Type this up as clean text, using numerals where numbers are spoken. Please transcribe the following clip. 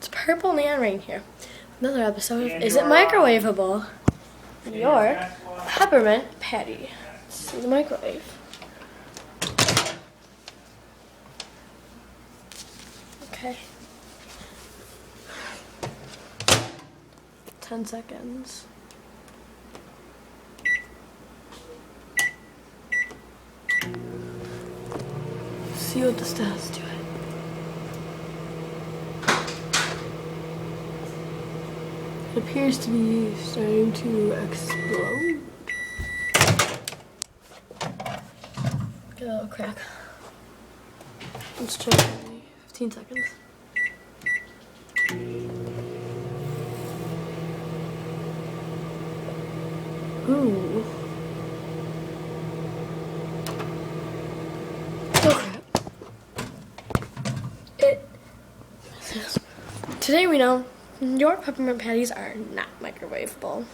It's purple neon rain here. Another episode of Is It Microwavable? Your peppermint patty. Let's see the microwave. Okay. 10 seconds. See what this does to it. It appears to be starting to explode. Get a little crack. Let's try 15 seconds. Ooh. Oh crap. Today we know your peppermint patties are not microwavable.